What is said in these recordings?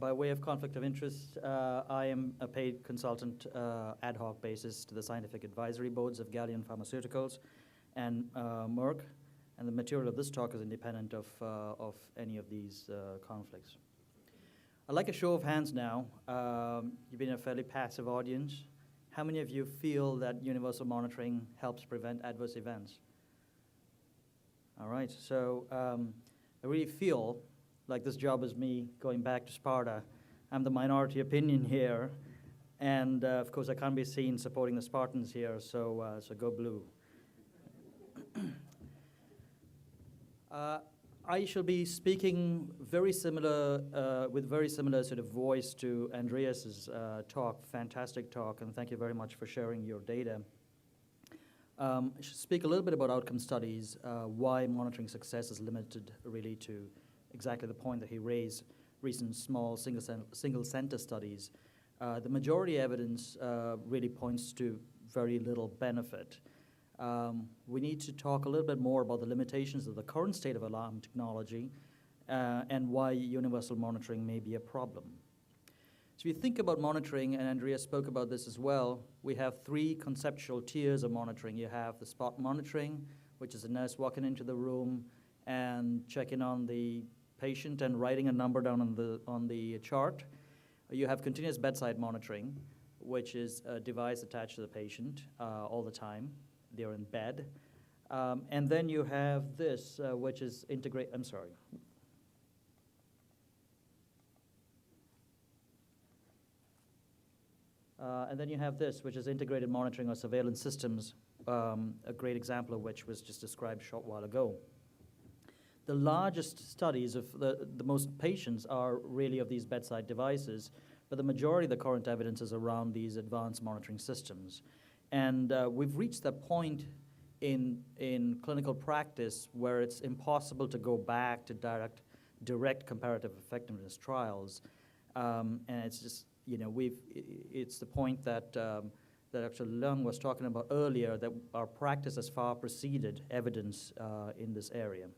By way of conflict of interest, I am a paid consultant ad hoc basis to the scientific advisory boards of Gallion Pharmaceuticals and Merck, and the material of this talk is independent of any of these conflicts. I'd like a show of hands now. You've been a fairly passive audience. How many of you feel that universal monitoring helps prevent adverse events? All right, so I really feel like this job is me going back to Sparta. I'm the minority opinion here, and of course I can't be seen supporting the Spartans here, so go blue. I shall be speaking very similar, with very similar sort of voice to Andreas's talk, fantastic talk, and thank you very much for sharing your data. I should speak a little bit about outcome studies, why monitoring success is limited really to exactly the point that he raised, recent small single center studies. The majority evidence really points to very little benefit. We need to talk a little bit more about the limitations of the current state of alarm technology and why universal monitoring may be a problem. So if you think about monitoring, and Andreas spoke about this as well, we have three conceptual tiers of monitoring. You have the spot monitoring, which is a nurse walking into the room and checking on the patient and writing a number down on the chart. You have continuous bedside monitoring, which is a device attached to the patient all the time. They're in bed. And then you have this, which is and then you have this, which is integrated monitoring or surveillance systems, a great example of which was just described a short while ago. The largest studies of the most patients are really of these bedside devices, but the majority of the current evidence is around these advanced monitoring systems. And we've reached that point in clinical practice where it's impossible to go back to direct comparative effectiveness trials. And it's just, it's the point that Dr. Leung was talking about earlier, that our practice has far preceded evidence in this area.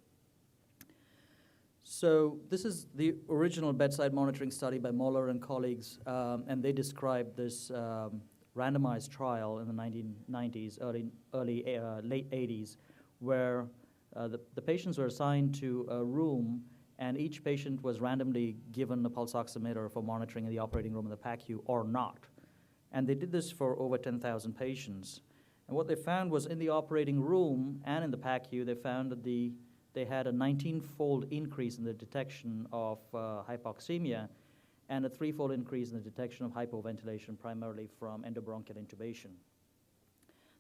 So this is the original bedside monitoring study by Moller and colleagues, and they described this randomized trial in the 1990s, late 80s, where the patients were assigned to a room, and each patient was randomly given a pulse oximeter for monitoring in the operating room in the PACU or not. And they did this for over 10,000 patients. And what they found was in the operating room and in the PACU, they found that they had a 19-fold increase in the detection of hypoxemia and a 3-fold increase in the detection of hypoventilation, primarily from endobronchial intubation.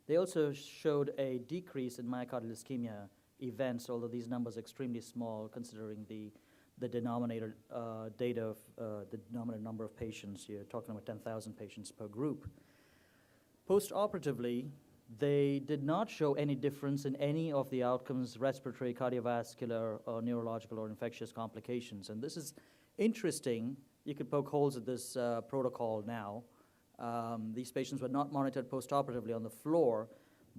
They also showed a decrease in myocardial ischemia events, although these numbers are extremely small considering the denominator data of the denominator number of patients. You're talking about 10,000 patients per group. Post-operatively, they did not show any difference in any of the outcomes, respiratory, cardiovascular, or neurological or infectious complications. And this is interesting. You could poke holes at this protocol now. These patients were not monitored post-operatively on the floor,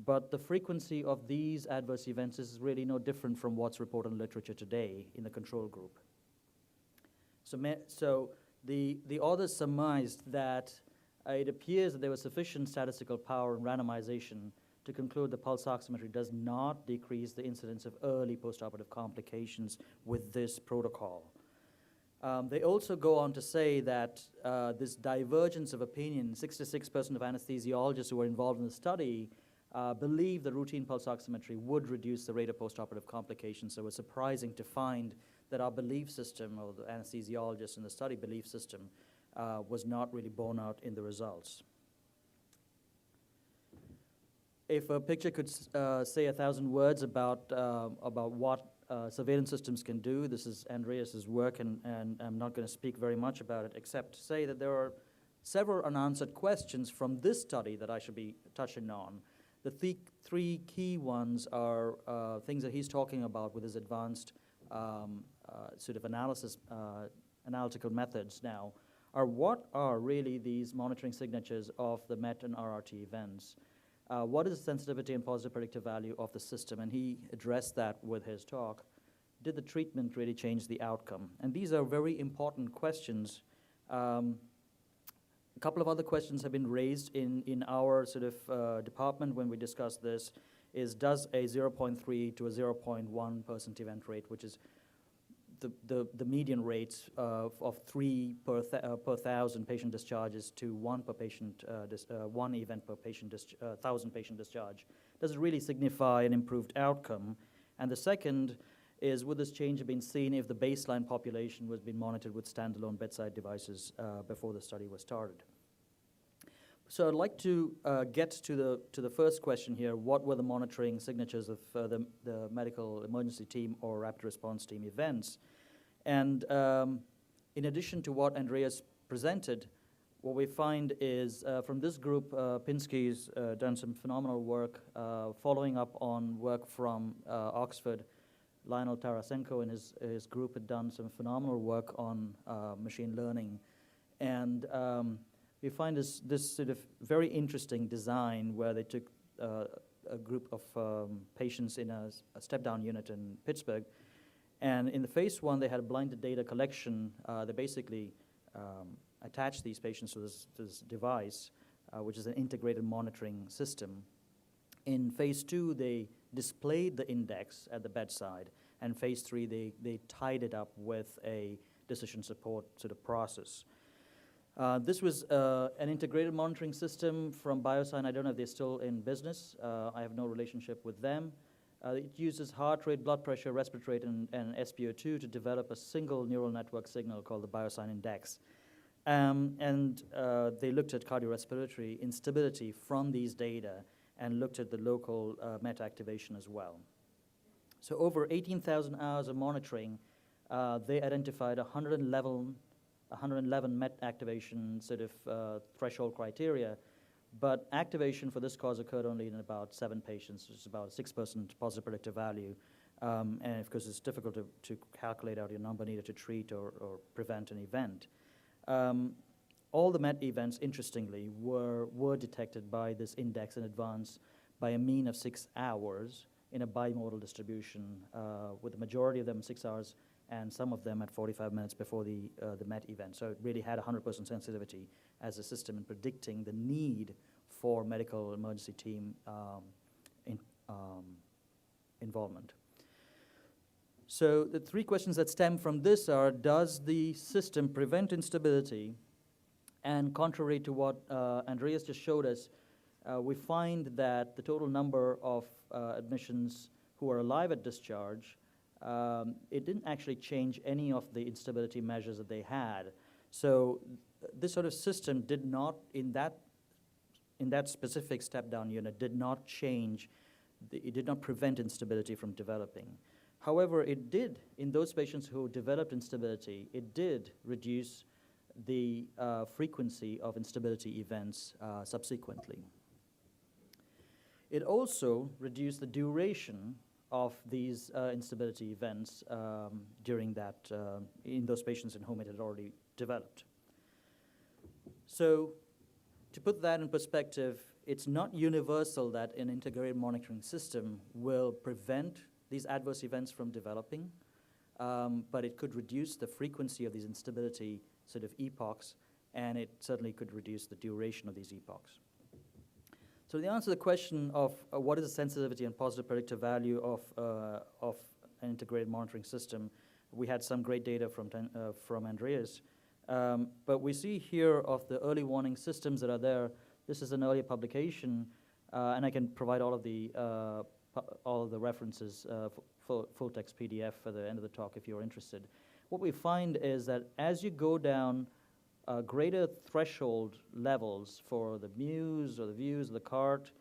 but the frequency of these adverse events is really no different from what's reported in literature today in the control group. So the authors surmised that it appears that there was sufficient statistical power in randomization to conclude that pulse oximetry does not decrease the incidence of early postoperative complications with this protocol. They also go on to say that this divergence of opinion, 66% of anesthesiologists who were involved in the study believe that routine pulse oximetry would reduce the rate of postoperative complications. So it was surprising to find that our belief system, or the anesthesiologists in the study belief system, was not really borne out in the results. If a picture could say 1,000 words about what surveillance systems can do, this is Andreas's work, and I'm not going to speak very much about it, except to say that there are several unanswered questions from this study that I should be touching on. The three key ones are things that he's talking about with his advanced sort of analytical methods now, are what are really these monitoring signatures of the MET and RRT events? What is the sensitivity and positive predictive value of the system? And he addressed that with his talk. Did the treatment really change the outcome? And these are very important questions A couple of other questions have been raised in our sort of department when we discuss this, is does a 0.3 to a 0.1% event rate, which is the median rates of 3 per 1,000 patient discharges to 1 per patient, 1 event per patient 1,000 patient discharge, does it really signify an improved outcome? And the second is, would this change have been seen if the baseline population was being monitored with standalone bedside devices before the study was started? So I'd like to get to the first question here. What were the monitoring signatures of the medical emergency team or rapid response team events? And in addition to what Andreas presented, what we find is from this group, Pinsky's done some phenomenal work following up on work from Oxford. Lionel Tarasenko and his group had done some phenomenal work on machine learning. And we find this sort of very interesting design where they took a group of patients in a step-down unit in Pittsburgh. And in the phase 1, they had a blinded data collection. They basically attached these patients to this device, which is an integrated monitoring system. In phase 2, they displayed the index at the bedside. And phase 3, they tied it up with a decision support sort of process. This was an integrated monitoring system from BioSign. I don't know if they're still in business. I have no relationship with them. It uses heart rate, blood pressure, respiratory rate, and SpO2 to develop a single neural network signal called the BioSign Index. And they looked at cardiorespiratory instability from these data and looked at the local MET activation as well. So over 18,000 hours of monitoring, they identified 111 MET activation sort of threshold criteria, but activation for this cause occurred only in about 7 patients, which is about a 6% positive predictive value. And of course, it's difficult to calculate out your number needed to treat or prevent an event. All the MET events, interestingly, were detected by this index in advance by a mean of 6 hours in a bimodal distribution, with the majority of them 6 hours and some of them at 45 minutes before the MET event. So it really had 100% sensitivity as a system in predicting the need for medical emergency team involvement. So the 3 questions that stem from this are, does the system prevent instability? And contrary to what Andreas just showed us, we find that the total number of admissions who are alive at discharge, it didn't actually change any of the instability measures that they had. So this sort of system did not, in that specific step-down unit, did not change, it did not prevent instability from developing. However, it did, in those patients who developed instability, it did reduce the frequency of instability events subsequently. It also reduced the duration of these instability events during that, in those patients in whom it had already developed. So to put that in perspective, it's not universal that an integrated monitoring system will prevent these adverse events from developing, but it could reduce the frequency of these instability sort of epochs, and it certainly could reduce the duration of these epochs. So the answer to the question of what is the sensitivity and positive predictive value of an integrated monitoring system, we had some great data from Andreas. But we see here of the early warning systems that are there. This is an earlier publication, and I can provide all of the references, full text PDF for the end of the talk if you're interested. What we find is that as you go down greater threshold levels for the Muse or the Views or the CART,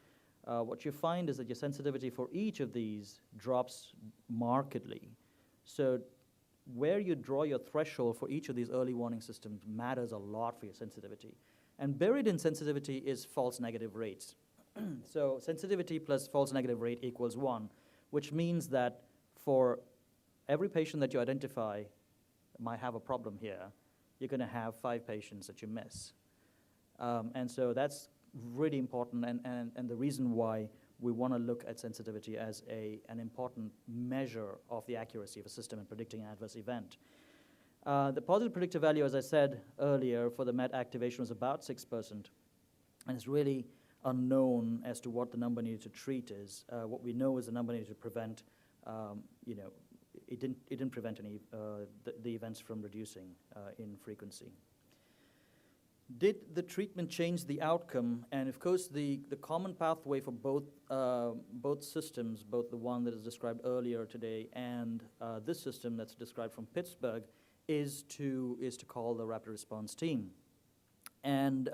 what you find is that your sensitivity for each of these drops markedly. So where you draw your threshold for each of these early warning systems matters a lot for your sensitivity. And buried in sensitivity is false negative rates. So sensitivity plus false negative rate equals 1, which means that for every patient that you identify might have a problem here, you're going to have 5 patients that you miss. And so that's really important, and the reason why we want to look at sensitivity as an important measure of the accuracy of a system in predicting an adverse event. The positive predictive value, as I said earlier, for the MET activation was about 6%, and it's really unknown as to what the number needed to treat is. What we know is the number needed to prevent, it didn't prevent any the events from reducing in frequency. Did the treatment change the outcome? And of course, the common pathway for both systems, both the one that is described earlier today and this system that's described from Pittsburgh, is to call the rapid response team. And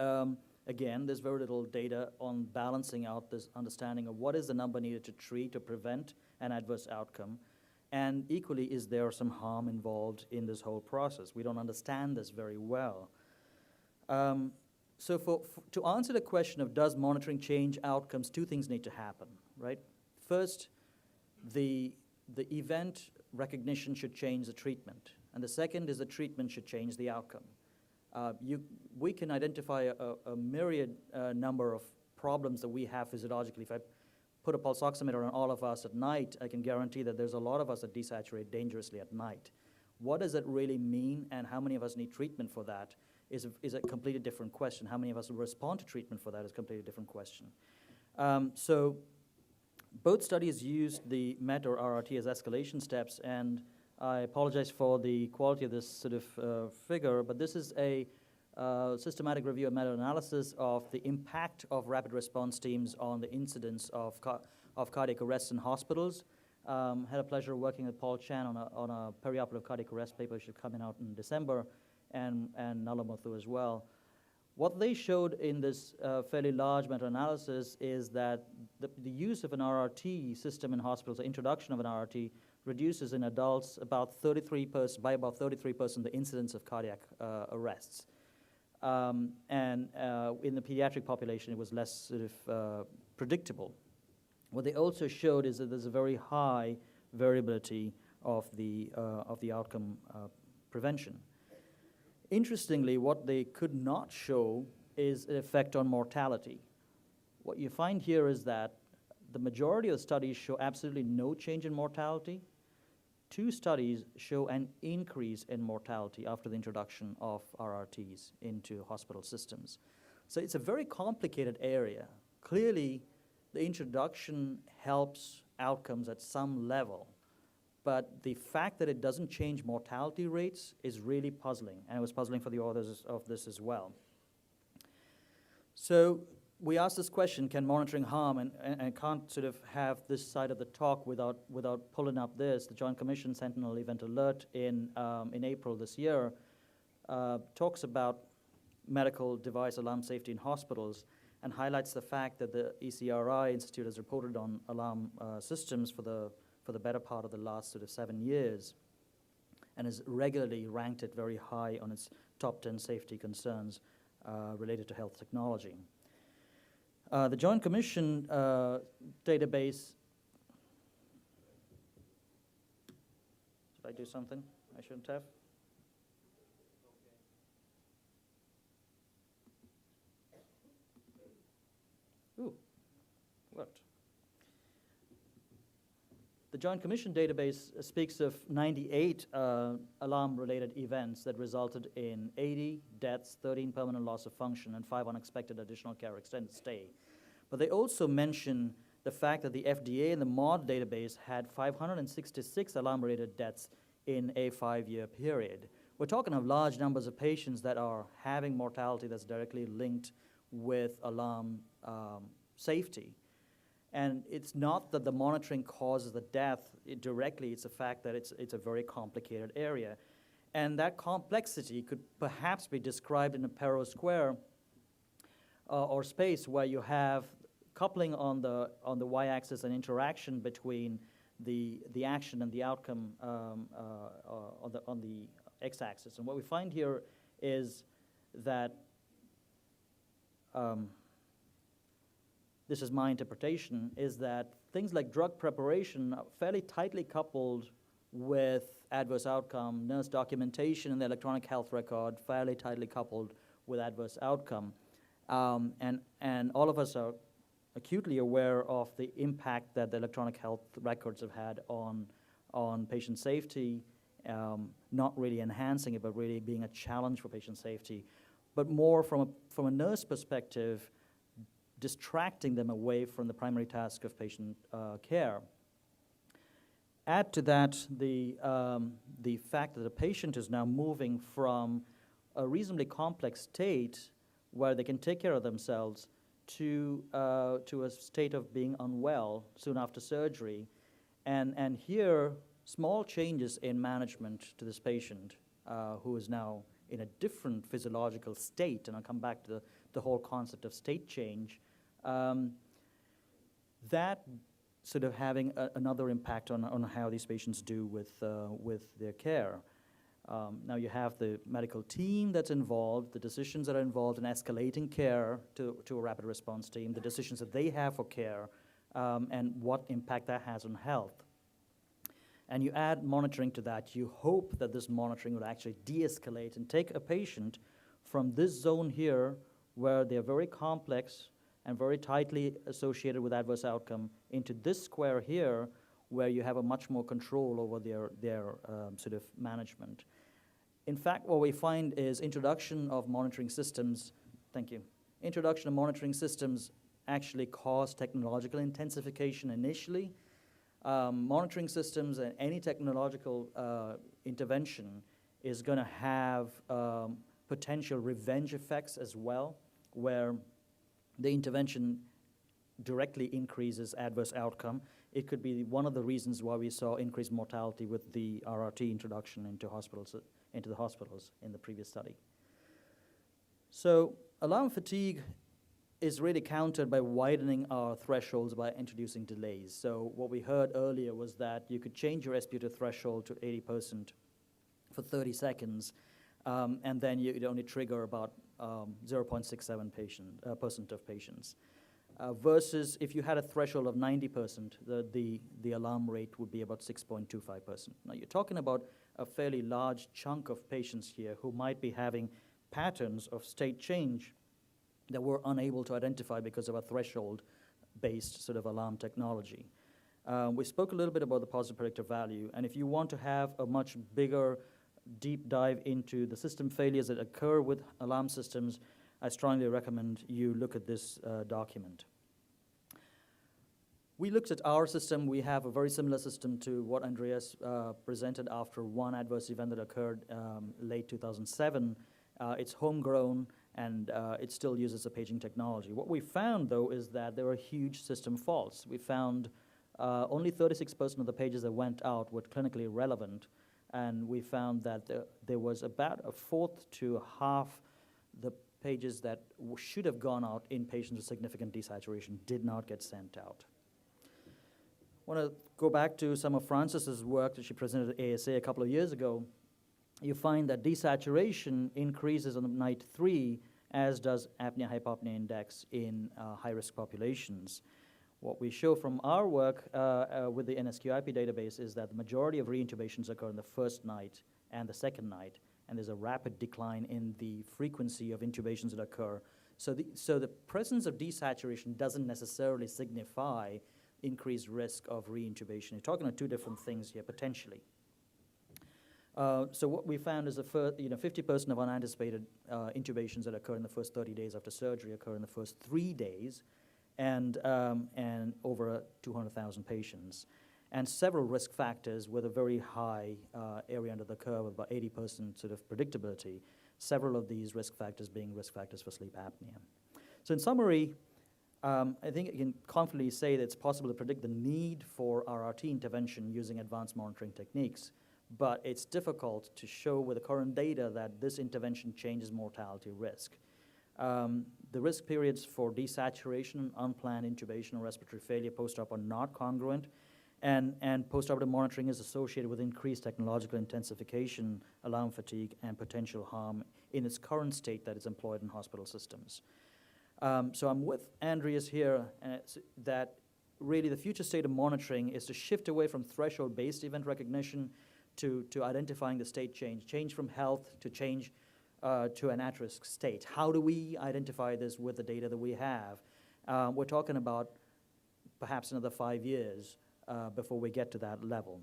again, there's very little data on balancing out this understanding of what is the number needed to treat or prevent an adverse outcome. And equally, is there some harm involved in this whole process? We don't understand this very well. So to answer the question of does monitoring change outcomes, two things need to happen, right? First, the event recognition should change the treatment. And the second is the treatment should change the outcome. We can identify a myriad number of problems that we have physiologically. If I put a pulse oximeter on all of us at night, I can guarantee that there's a lot of us that desaturate dangerously at night. What does it really mean, and how many of us need treatment for that is a completely different question. How many of us will respond to treatment for that is a completely different question. So both studies used the MET or RRT as escalation steps, and I apologize for the quality of this sort of figure, but this is a systematic review and meta-analysis of the impact of rapid response teams on the incidence of cardiac arrests in hospitals. Had a pleasure working with Paul Chan on a perioperative cardiac arrest paper which should come out in December, and Nala Muthu as well. What they showed in this fairly large meta-analysis is that the use of an RRT system in hospitals, the introduction of an RRT, reduces in adults about 33%, by about 33% the incidence of cardiac arrests. And in the pediatric population, it was less sort of predictable. What they also showed is that there's a very high variability of the outcome prevention. Interestingly, what they could not show is an effect on mortality. What you find here is that the majority of studies show absolutely no change in mortality. 2 studies show an increase in mortality after the introduction of RRTs into hospital systems. So it's a very complicated area. Clearly, the introduction helps outcomes at some level, but the fact that it doesn't change mortality rates is really puzzling, and it was puzzling for the authors of this as well. So we asked this question, can monitoring harm, and I can't sort of have this side of the talk without pulling up this. The Joint Commission Sentinel Event Alert in April this year talks about medical device alarm safety in hospitals and highlights the fact that the ECRI Institute has reported on alarm systems for the better part of the last sort of 7 years, and has regularly ranked it very high on its top 10 safety concerns related to health technology. The Joint Commission database, did I do something I shouldn't have? Ooh, worked. The Joint Commission database speaks of 98 alarm-related events that resulted in 80 deaths, 13 permanent loss of function, and 5 unexpected additional care or extended stay. But they also mention the fact that the FDA and the MAUDE database had 566 alarm-related deaths in a 5-year period. We're talking of large numbers of patients that are having mortality that's directly linked with alarm safety. And it's not that the monitoring causes the death directly, it's the fact that it's a very complicated area. And that complexity could perhaps be described in a Pero square or space where you have coupling on the y-axis and interaction between the action and the outcome on the x-axis. And what we find here is that this is my interpretation, is that things like drug preparation are fairly tightly coupled with adverse outcome, nurse documentation in the electronic health record, fairly tightly coupled with adverse outcome. And all of us are acutely aware of the impact that the electronic health records have had on patient safety, not really enhancing it, but really being a challenge for patient safety, but more from a nurse perspective, distracting them away from the primary task of patient care. Add to that the fact that the patient is now moving from a reasonably complex state where they can take care of themselves to a state of being unwell soon after surgery. And here, small changes in management to this patient who is now in a different physiological state, and I'll come back to the whole concept of state change, that sort of having another impact on how these patients do with their care. Now you have the medical team that's involved, the decisions that are involved in escalating care to a rapid response team, the decisions that they have for care, and what impact that has on health. And you add monitoring to that, you hope that this monitoring will actually de-escalate and take a patient from this zone here, where they're very complex and very tightly associated with adverse outcome, into this square here, where you have a much more control over their sort of management. In fact, what we find is introduction of monitoring systems, thank you, introduction of monitoring systems actually cause technological intensification initially. Monitoring systems and any technological intervention is going to have potential revenge effects as well, where the intervention directly increases adverse outcome. It could be one of the reasons why we saw increased mortality with the RRT introduction into the hospitals in the previous study. So alarm fatigue is really countered by widening our thresholds by introducing delays. So what we heard earlier was that you could change your SpO2 threshold to 80% for 30 seconds, and then you'd only trigger about 0.67% of patients. Versus if you had a threshold of 90%, the alarm rate would be about 6.25%. Now you're talking about a fairly large chunk of patients here who might be having patterns of state change that we're unable to identify because of a threshold-based sort of alarm technology. We spoke a little bit about the positive predictive value, and if you want to have a much bigger deep dive into the system failures that occur with alarm systems, I strongly recommend you look at this document. We looked at our system. We have a very similar system to what Andreas presented after one adverse event that occurred late 2007. It's homegrown, and it still uses a paging technology. What we found, though, is that there were huge system faults. We found only 36% of the pages that went out were clinically relevant, and we found that there was about a fourth to a half the pages that should have gone out in patients with significant desaturation did not get sent out. I want to go back to some of Francis's work that she presented at ASA a couple of years ago. You find that desaturation increases on night 3, as does apnea-hypopnea index in high-risk populations. What we show from our work with the NSQIP database is that the majority of reintubations occur in the first night and the second night, and there's a rapid decline in the frequency of intubations that occur. So the presence of desaturation doesn't necessarily signify increased risk of reintubation. You're talking about two different things here, potentially. So what we found is 50% of unanticipated intubations that occur in the first 30 days after surgery occur in the first 3 days, and over 200,000 patients. And several risk factors with a very high area under the curve, about 80% sort of predictability, several of these risk factors being risk factors for sleep apnea. So in summary, I think you can confidently say that it's possible to predict the need for RRT intervention using advanced monitoring techniques, but it's difficult to show with the current data that this intervention changes mortality risk. The risk periods for desaturation, unplanned intubation, or respiratory failure post-op are not congruent, and post-operative monitoring is associated with increased technological intensification, alarm fatigue, and potential harm in its current state that is employed in hospital systems. So I'm with Andreas here that really the future state of monitoring is to shift away from threshold-based event recognition to identifying the state change from health to change to an at-risk state. How do we identify this with the data that we have? We're talking about perhaps another 5 years before we get to that level.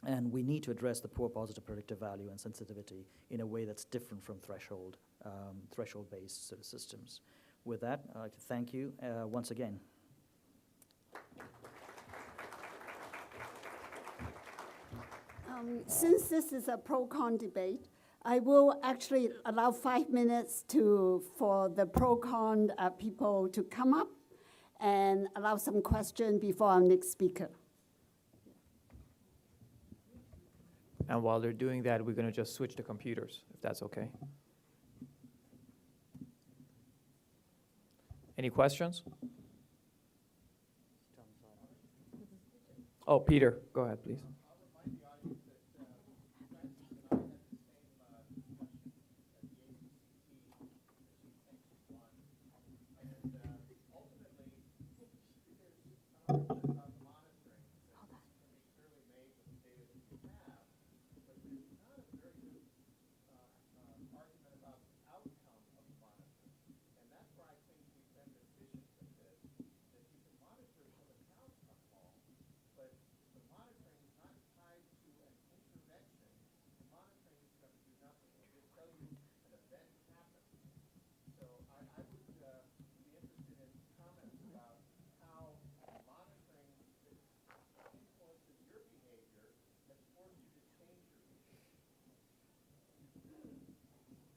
And we need to address the poor positive predictive value and sensitivity in a way that's different from threshold-based sort of systems. With that, I'd like to thank you once again. Since this is a pro-con debate, I will actually allow 5 minutes for the pro-con people to come up and allow some questions before our next speaker. And while they're doing that, we're going to just switch to computers, if that's okay. Any questions? Oh, Peter, go ahead, please.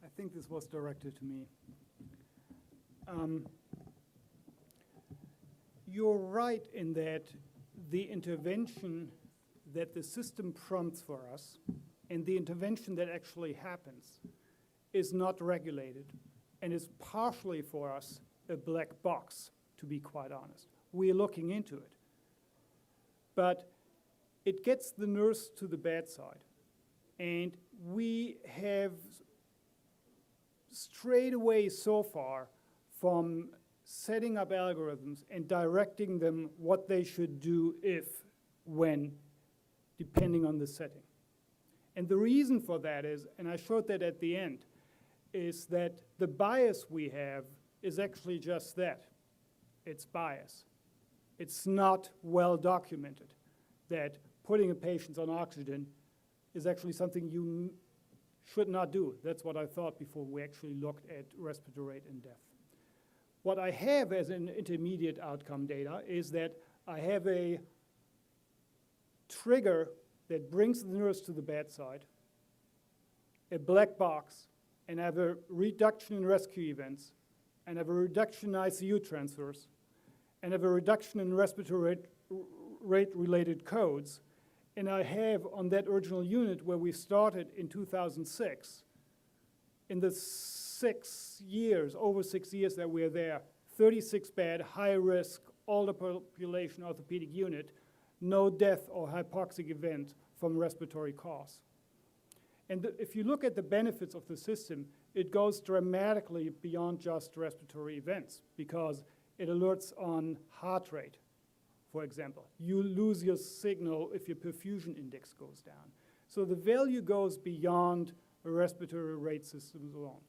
I think this was directed to me. You're right in that the intervention that the system prompts for us and the intervention that actually happens is not regulated and is partially for us a black box, to be quite honest. We're looking into it. But it gets the nurse to the bedside, and we have strayed away so far from setting up algorithms and directing them what they should do if, when, depending on the setting. And the reason for that is, and I showed that at the end, is that the bias we have is actually just that. It's bias. It's not well documented that putting a patient on oxygen is actually something you should not do. That's what I thought before we actually looked at respiratory rate and death. What I have as an intermediate outcome data is that I have a trigger that brings the nurse to the bedside, a black box, and I have a reduction in rescue events, and I have a reduction in ICU transfers, and I have a reduction in respiratory rate-related codes. And I have on that original unit where we started in 2006, in the over 6 years that we're there, 36-bed, high-risk, older population orthopedic unit, no death or hypoxic event from respiratory cause. And if you look at the benefits of the system, it goes dramatically beyond just respiratory events because it alerts on heart rate, for example. You lose your signal if your perfusion index goes down. So the value goes beyond a respiratory rate systems alone.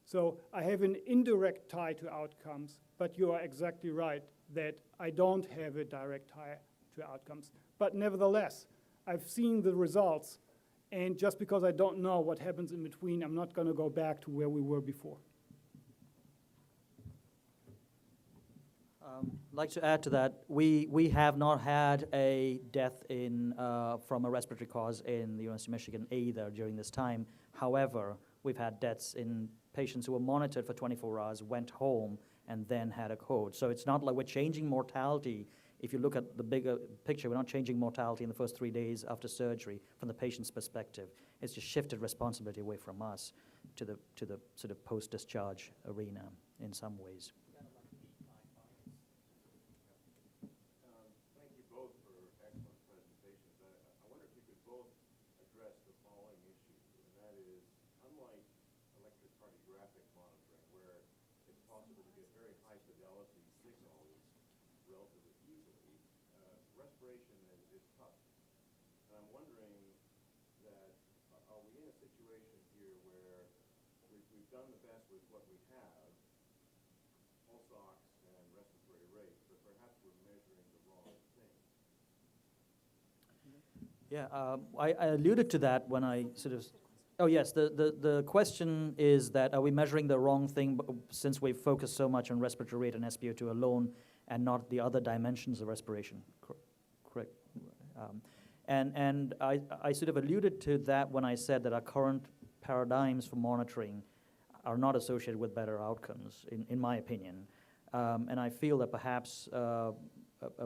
So I have an indirect tie to outcomes, but you are exactly right that I don't have a direct tie to outcomes. But nevertheless, I've seen the results, and just because I don't know what happens in between, I'm not going to go back to where we were before. I'd like to add to that, we have not had a death from a respiratory cause in the University of Michigan either during this time. However, we've had deaths in patients who were monitored for 24 hours, went home, and then had a code. So it's not like we're changing mortality. If you look at the bigger picture, we're not changing mortality in the first 3 days after surgery from the patient's perspective. It's just shifted responsibility away from us to the sort of post-discharge arena in some ways. Respiration is tough. And I'm wondering that, are we in a situation here where we've done the best with what we have, pulse ox and respiratory rate, but perhaps we're measuring the wrong thing? Yeah, I alluded to that when I sort of, oh yes, the question is that are we measuring the wrong thing since we focus so much on respiratory rate and SpO2 alone and not the other dimensions of respiration, correct? And I sort of alluded to that when I said that our current paradigms for monitoring are not associated with better outcomes, in my opinion. And I feel that perhaps a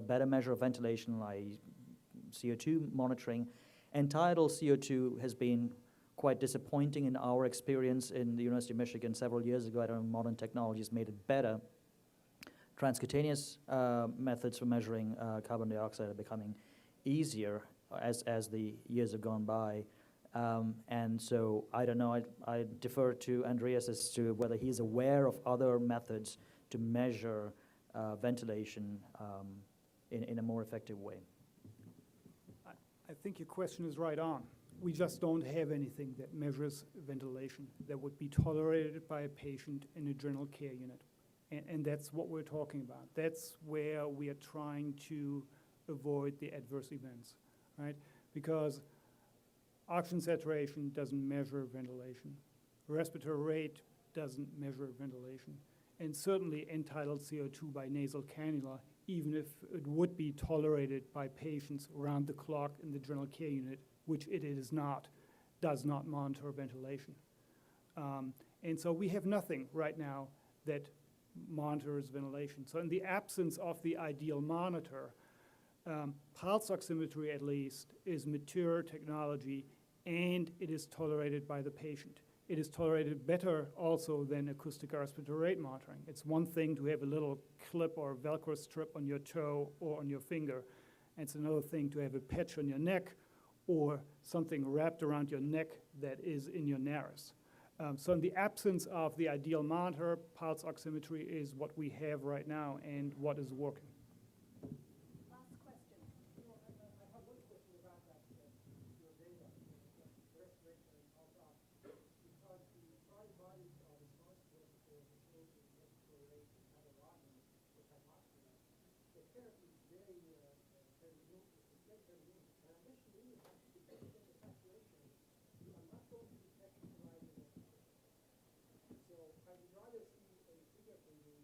better measure of ventilation, like CO2 monitoring, and tidal CO2 has been quite disappointing in our experience in the University of Michigan several years ago. I don't know, modern technologies made it better. Transcutaneous methods for measuring carbon dioxide are becoming easier as the years have gone by. And so I don't know, I defer to Andreas as to whether he's aware of other methods to measure ventilation in a more effective way. I think your question is right on. We just don't have anything that measures ventilation that would be tolerated by a patient in a general care unit. And that's what we're talking about. That's where we are trying to avoid the adverse events, right? Because oxygen saturation doesn't measure ventilation. Respiratory rate doesn't measure ventilation. And certainly end-tidal CO2 by nasal cannula, even if it would be tolerated by patients around the clock in the general care unit, which it is not, does not monitor ventilation. And so we have nothing right now that monitors ventilation. So in the absence of the ideal monitor, pulse oximetry at least is mature technology, and it is tolerated by the patient. It is tolerated better also than acoustic respiratory rate monitoring. It's one thing to have a little clip or Velcro strip on your toe or on your finger. It's another thing to have a patch on your neck or something wrapped around your neck that is in your nares. So in the absence of the ideal monitor, pulse oximetry is what we have right now and what is working. Last question. I have one question about that, your data, respiration and pulse ox, because the prime bodies are responsible for the change in respiratory rate and hypervolume with hypoxia. The therapy is very limited. And initially, you have to get the saturation. You are not going to detect the rise in respiratory. So I would rather see a figure for you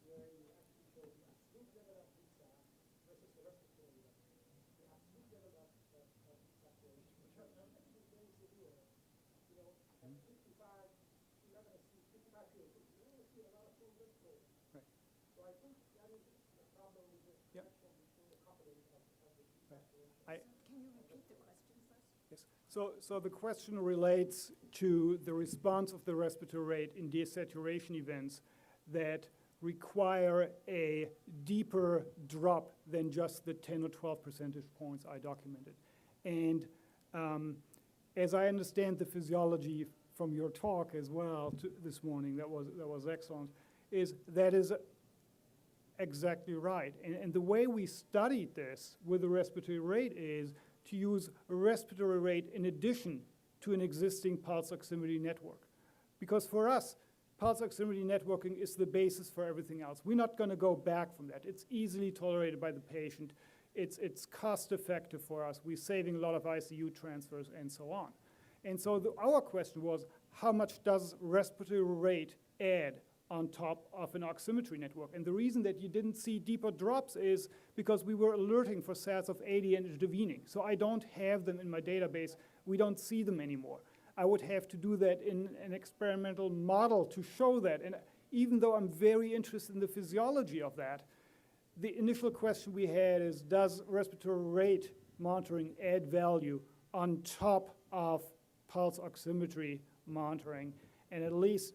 where you actually show the absolute level of pizza versus the respiratory level. The absolute level of saturation, which are actually very severe. You know, at 55, you're not going to see 55 feels. You're going to see a lot of full respiratory. Right. So I think that is the problem with the Yep. connection between the coupling of the two Right. saturations. Can you repeat the question first? Yes. So the question relates to the response of the respiratory rate in desaturation events that require a deeper drop than just the 10 or 12 percentage points I documented. And as I understand the physiology from your talk as well this morning, that was excellent, is exactly right. And the way we studied this with the respiratory rate is to use a respiratory rate in addition to an existing pulse oximetry network. Because for us, pulse oximetry networking is the basis for everything else. We're not going to go back from that. It's easily tolerated by the patient. It's cost effective for us. We're saving a lot of ICU transfers and so on. And so our question was, how much does respiratory rate add on top of an oximetry network? And the reason that you didn't see deeper drops is because we were alerting for SATs of 80 and intervening. So I don't have them in my database. We don't see them anymore. I would have to do that in an experimental model to show that. And even though I'm very interested in the physiology of that, the initial question we had is, does respiratory rate monitoring add value on top of pulse oximetry monitoring? And at least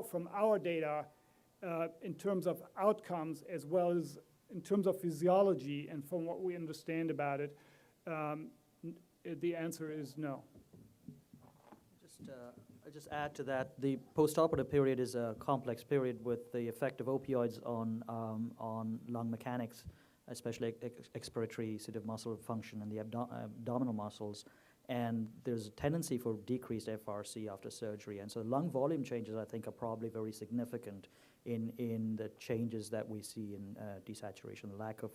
from our data, in terms of outcomes as well as in terms of physiology and from what we understand about it, the answer is no. I'll just add to that, the postoperative period is a complex period with the effect of opioids on lung mechanics, especially expiratory sort of muscle function and the abdominal muscles. And there's a tendency for decreased FRC after surgery. And so lung volume changes, I think, are probably very significant in the changes that we see in desaturation, the lack of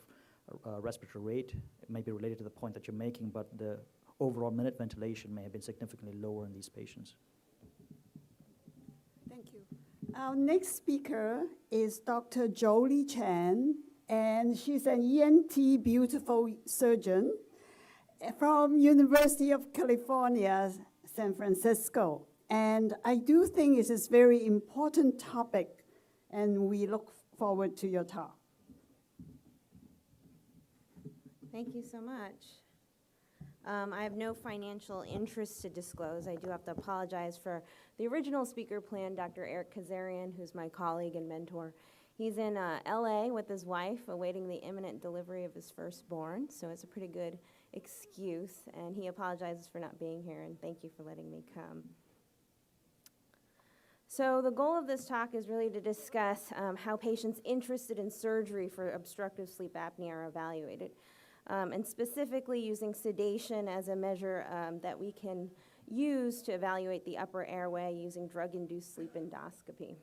respiratory rate. It may be related to the point that you're making, but the overall minute ventilation may have been significantly lower in these patients. Thank you. Our next speaker is Dr. Jolie Chan, and she's an ENT beautiful surgeon from University of California, San Francisco. And I do think it's a very important topic, and we look forward to your talk. Thank you so much. I have no financial interest to disclose. I do have to apologize for the original speaker plan, Dr. Eric Kazarian, who's my colleague and mentor. He's in LA with his wife, awaiting the imminent delivery of his firstborn, so it's a pretty good excuse, and he apologizes for not being here, and thank you for letting me come. So the goal of this talk is really to discuss how patients interested in surgery for obstructive sleep apnea are evaluated, and specifically using sedation as a measure that we can use to evaluate the upper airway using drug-induced sleep endoscopy.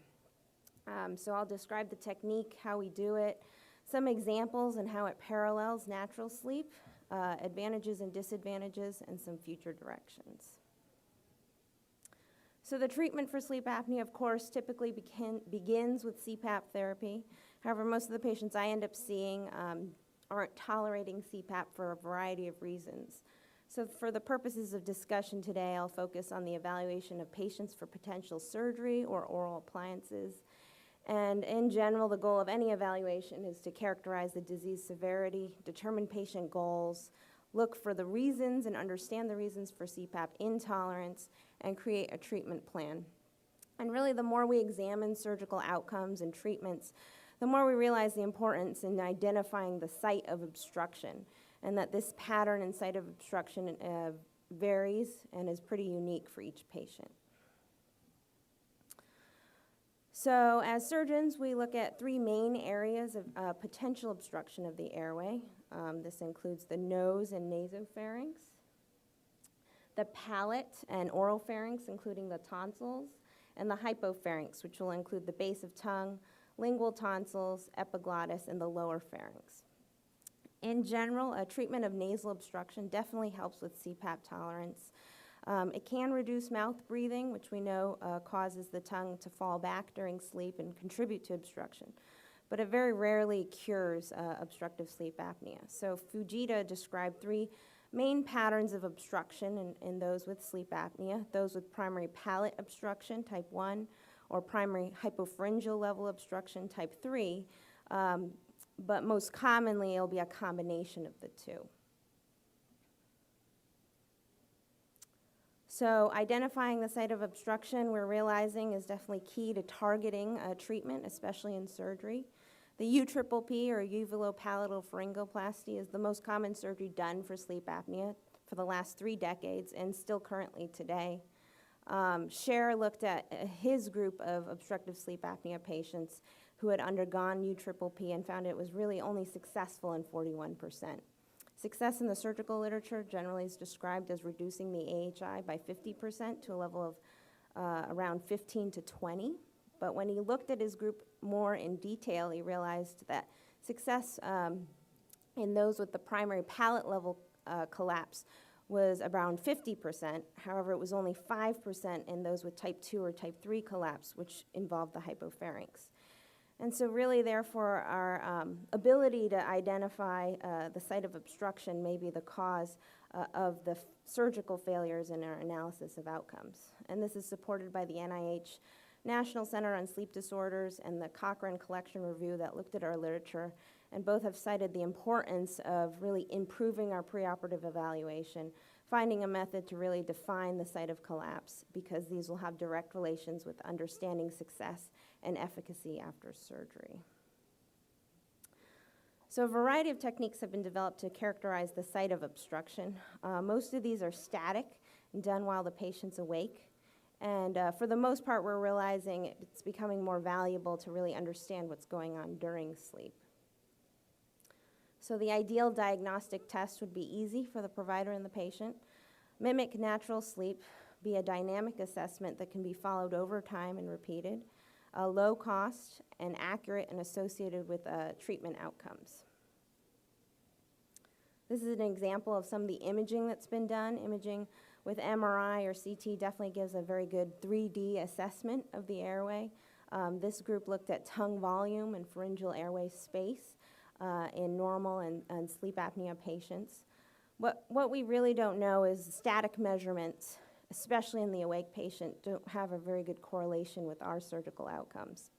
So I'll describe the technique, how we do it, some examples and how it parallels natural sleep, advantages and disadvantages, and some future directions. So the treatment for sleep apnea, of course, typically begins with CPAP therapy. However, most of the patients I end up seeing aren't tolerating CPAP for a variety of reasons. So for the purposes of discussion today, I'll focus on the evaluation of patients for potential surgery or oral appliances. And in general, the goal of any evaluation is to characterize the disease severity, determine patient goals, look for the reasons and understand the reasons for CPAP intolerance, and create a treatment plan. And really, the more we examine surgical outcomes and treatments, the more we realize the importance in identifying the site of obstruction, and that this pattern and site of obstruction varies and is pretty unique for each patient. So as surgeons, we look at three main areas of potential obstruction of the airway. This includes the nose and nasopharynx, the palate and oropharynx, including the tonsils, and the hypopharynx, which will include the base of tongue, lingual tonsils, epiglottis, and the lower pharynx. In general, a treatment of nasal obstruction definitely helps with CPAP tolerance. It can reduce mouth breathing, which we know causes the tongue to fall back during sleep and contribute to obstruction. But it very rarely cures obstructive sleep apnea. So Fujita described three main patterns of obstruction in those with sleep apnea: those with primary palate obstruction, type 1, or primary hypopharyngeal level obstruction, type 3, but most commonly it'll be a combination of the two. So identifying the site of obstruction, we're realizing, is definitely key to targeting treatment, especially in surgery. The UPPP, or uvulopalatal pharyngoplasty, is the most common surgery done for sleep apnea for the last 3 decades and still currently today. Scher looked at his group of obstructive sleep apnea patients who had undergone UPPP and found it was really only successful in 41%. Success in the surgical literature generally is described as reducing the AHI by 50% to a level of around 15 to 20. But when he looked at his group more in detail, he realized that success in those with the primary palate level collapse was around 50%. However, it was only 5% in those with type 2 or type 3 collapse, which involved the hypopharynx. And so really, therefore, our ability to identify the site of obstruction may be the cause of the surgical failures in our analysis of outcomes. And this is supported by the NIH National Center on Sleep Disorders and the Cochrane Collection Review that looked at our literature, and both have cited the importance of really improving our preoperative evaluation, finding a method to really define the site of collapse, because these will have direct relations with understanding success and efficacy after surgery. So a variety of techniques have been developed to characterize the site of obstruction. Most of these are static and done while the patient's awake. And for the most part, we're realizing it's becoming more valuable to really understand what's going on during sleep. So the ideal diagnostic test would be easy for the provider and the patient. Mimic natural sleep, be a dynamic assessment that can be followed over time and repeated, low cost and accurate and associated with treatment outcomes. This is an example of some of the imaging that's been done. Imaging with MRI or CT definitely gives a very good 3D assessment of the airway. This group looked at tongue volume and pharyngeal airway space in normal and sleep apnea patients. What we really don't know is static measurements, especially in the awake patient, don't have a very good correlation with our surgical outcomes.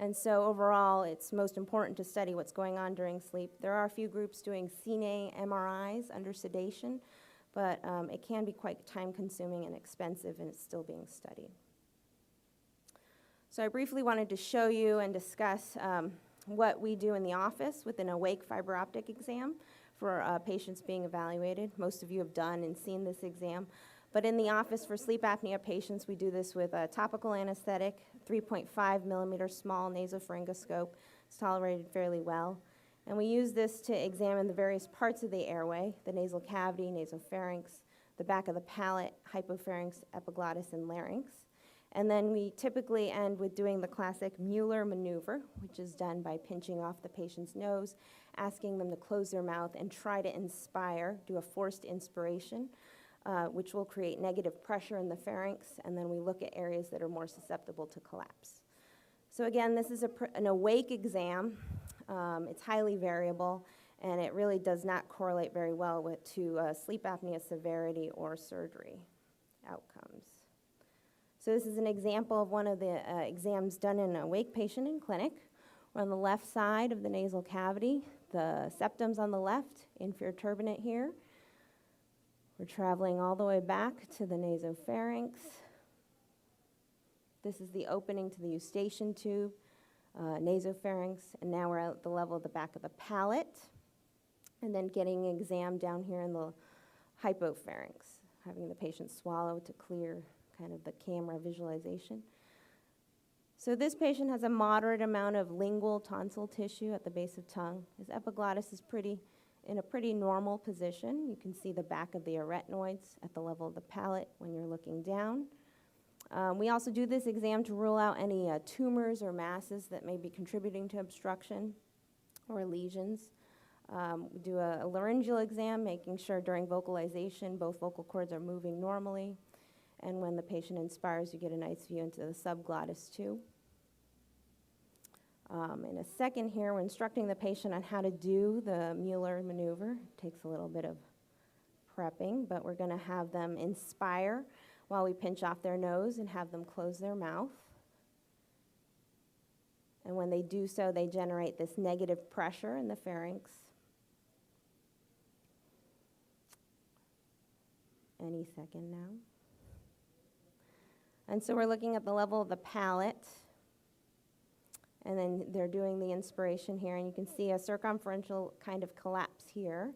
And so overall, it's most important to study what's going on during sleep. There are a few groups doing CNA MRIs under sedation, but it can be quite time-consuming and expensive, and it's still being studied. So I briefly wanted to show you and discuss what we do in the office with an awake fiber optic exam for patients being evaluated. Most of you have done and seen this exam. But in the office for sleep apnea patients, we do this with a topical anesthetic, 3.5 millimeter small nasopharyngoscope. It's tolerated fairly well. And we use this to examine the various parts of the airway, the nasal cavity, nasopharynx, the back of the palate, hypopharynx, epiglottis, and larynx. And then we typically end with doing the classic Mueller maneuver, which is done by pinching off the patient's nose, asking them to close their mouth and try to inspire, do a forced inspiration, which will create negative pressure in the pharynx, and then we look at areas that are more susceptible to collapse. So again, this is an awake exam. It's highly variable, and it really does not correlate very well to sleep apnea severity or surgery outcomes. So this is an example of one of the exams done in an awake patient in clinic. We're on the left side of the nasal cavity. The septum's on the left, inferior turbinate here. We're traveling all the way back to the nasopharynx. This is the opening to the eustachian tube, nasopharynx, and now we're at the level of the back of the palate, and then getting an exam down here in the hypopharynx, having the patient swallow to clear kind of the camera visualization. So this patient has a moderate amount of lingual tonsil tissue at the base of tongue. His epiglottis is in a pretty normal position. You can see the back of the arytenoids at the level of the palate when you're looking down. We also do this exam to rule out any tumors or masses that may be contributing to obstruction or lesions. We do a laryngeal exam, making sure during vocalization both vocal cords are moving normally. And when the patient inspires, you get a nice view into the subglottis too. In a second here, we're instructing the patient on how to do the Mueller maneuver. It takes a little bit of prepping, but we're going to have them inspire while we pinch off their nose and have them close their mouth. And when they do so, they generate this negative pressure in the pharynx. Any second now. And so we're looking at the level of the palate. And then they're doing the inspiration here, and you can see a circumferential kind of collapse here.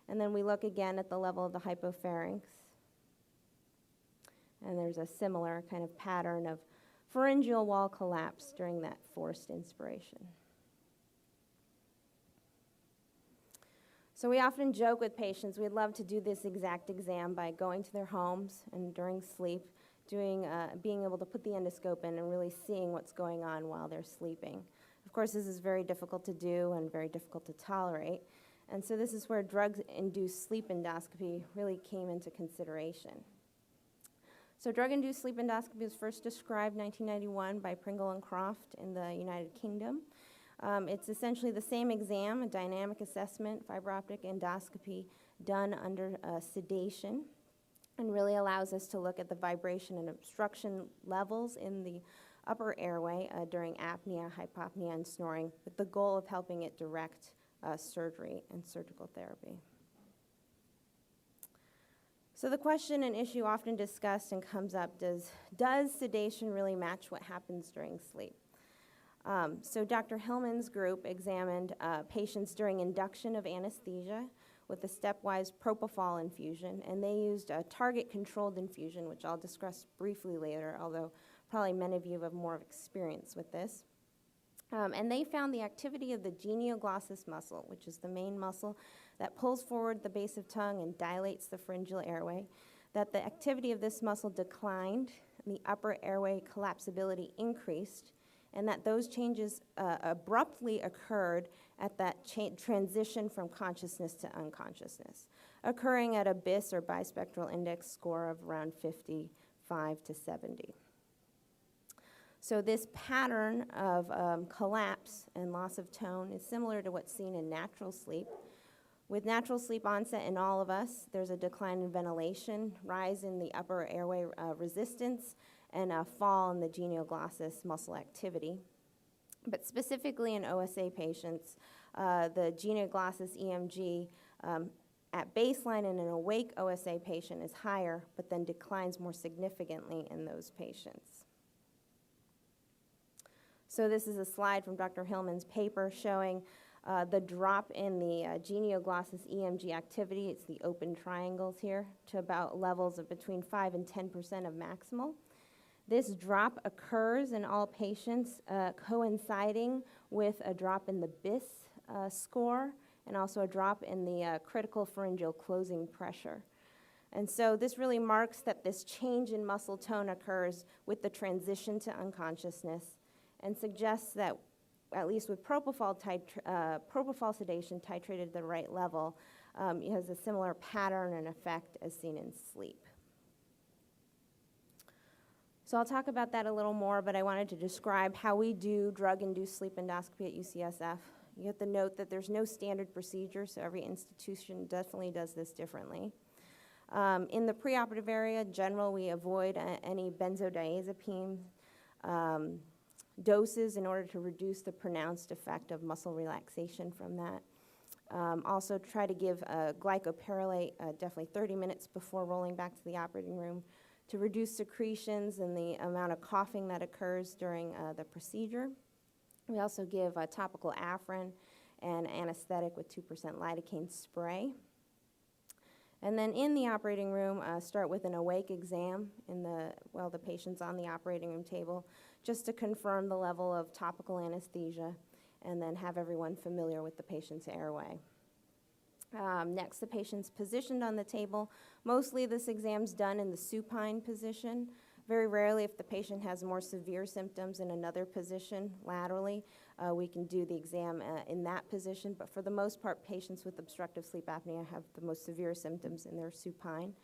And then we look again at the level of the hypopharynx. And there's a similar kind of pattern of pharyngeal wall collapse during that forced inspiration. So we often joke with patients, we'd love to do this exact exam by going to their homes and during sleep, being able to put the endoscope in and really seeing what's going on while they're sleeping. Of course, this is very difficult to do and very difficult to tolerate. And so this is where drug-induced sleep endoscopy really came into consideration. So drug-induced sleep endoscopy was first described in 1991 by Pringle and Croft in the United Kingdom. It's essentially the same exam, a dynamic assessment, fiber optic endoscopy done under sedation, and really allows us to look at the vibration and obstruction levels in the upper airway during apnea, hypopnea, and snoring, with the goal of helping it direct surgery and surgical therapy. So the question and issue often discussed and comes up, does sedation really match what happens during sleep? So Dr. Hillman's group examined patients during induction of anesthesia with a stepwise propofol infusion, and they used a target-controlled infusion, which I'll discuss briefly later, although probably many of you have more experience with this. And they found the activity of the genioglossus muscle, which is the main muscle that pulls forward the base of tongue and dilates the pharyngeal airway, that the activity of this muscle declined, and the upper airway collapsibility increased, and that those changes abruptly occurred at that transition from consciousness to unconsciousness, occurring at a BIS or bispectral index score of around 55 to 70. So this pattern of collapse and loss of tone is similar to what's seen in natural sleep. With natural sleep onset in all of us, there's a decline in ventilation, rise in the upper airway resistance, and a fall in the genioglossus muscle activity. But specifically in OSA patients, the genioglossus EMG at baseline in an awake OSA patient is higher, but then declines more significantly in those patients. So this is a slide from Dr. Hillman's paper showing the drop in the genioglossus EMG activity. It's the open triangles here to about levels of between 5 and 10% of maximal. This drop occurs in all patients, coinciding with a drop in the BIS score and also a drop in the critical pharyngeal closing pressure. And so this really marks that this change in muscle tone occurs with the transition to unconsciousness and suggests that, at least with propofol sedation titrated at the right level, it has a similar pattern and effect as seen in sleep. So I'll talk about that a little more, but I wanted to describe how we do drug-induced sleep endoscopy at UCSF. You have to note that there's no standard procedure, so every institution definitely does this differently. In the preoperative area, in general, we avoid any benzodiazepine doses in order to reduce the pronounced effect of muscle relaxation from that. Also try to give glycopyrrolate definitely 30 minutes before rolling back to the operating room to reduce secretions and the amount of coughing that occurs during the procedure. We also give topical Afrin and anesthetic with 2% lidocaine spray. And then in the operating room, start with an awake exam while the patient's on the operating room table, just to confirm the level of topical anesthesia, and then have everyone familiar with the patient's airway. Next, the patient's positioned on the table. Mostly this exam's done in the supine position. Very rarely, if the patient has more severe symptoms in another position laterally, we can do the exam in that position. But for the most part, patients with obstructive sleep apnea have the most severe symptoms in their supine.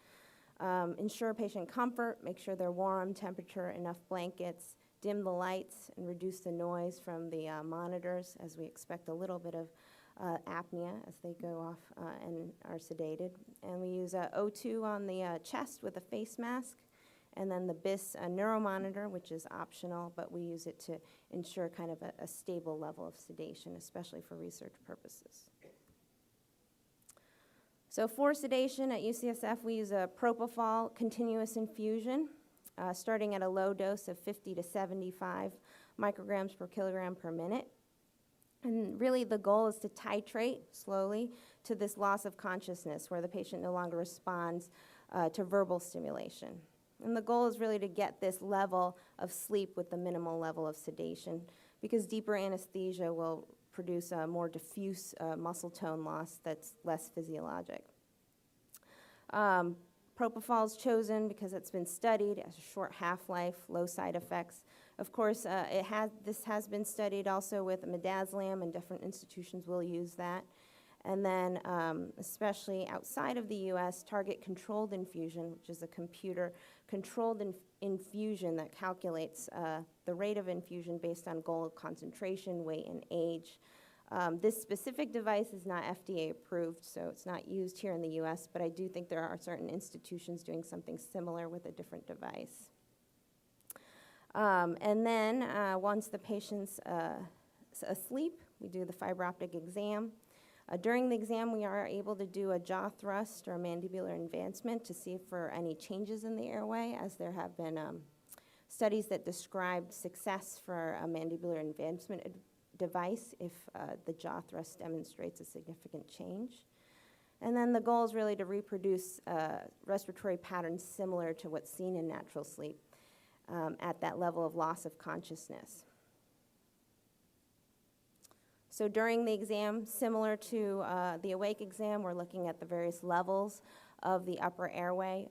Ensure patient comfort, make sure they're warm, temperature, enough blankets, dim the lights, and reduce the noise from the monitors, as we expect a little bit of apnea as they go off and are sedated. And we use O2 on the chest with a face mask, and then the BIS neuromonitor, which is optional, but we use it to ensure kind of a stable level of sedation, especially for research purposes. So for sedation at UCSF, we use a propofol continuous infusion, starting at a low dose of 50 to 75 micrograms per kilogram per minute. And really the goal is to titrate slowly to this loss of consciousness where the patient no longer responds to verbal stimulation. And the goal is really to get this level of sleep with the minimal level of sedation, because deeper anesthesia will produce a more diffuse muscle tone loss that's less physiologic. Propofol is chosen because it's been studied, it has a short half-life, low side effects. Of course, this has been studied also with midazolam, and different institutions will use that. And then, especially outside of the US, target controlled infusion, which is a computer-controlled infusion that calculates the rate of infusion based on goal concentration, weight, and age. This specific device is not FDA approved, so it's not used here in the US, but I do think there are certain institutions doing something similar with a different device. And then, once the patient's asleep, we do the fiber optic exam. During the exam, we are able to do a jaw thrust or mandibular advancement to see for any changes in the airway, as there have been studies that describe success for a mandibular advancement device if the jaw thrust demonstrates a significant change. And then the goal is really to reproduce respiratory patterns similar to what's seen in natural sleep at that level of loss of consciousness. So during the exam, similar to the awake exam, we're looking at the various levels of the upper airway.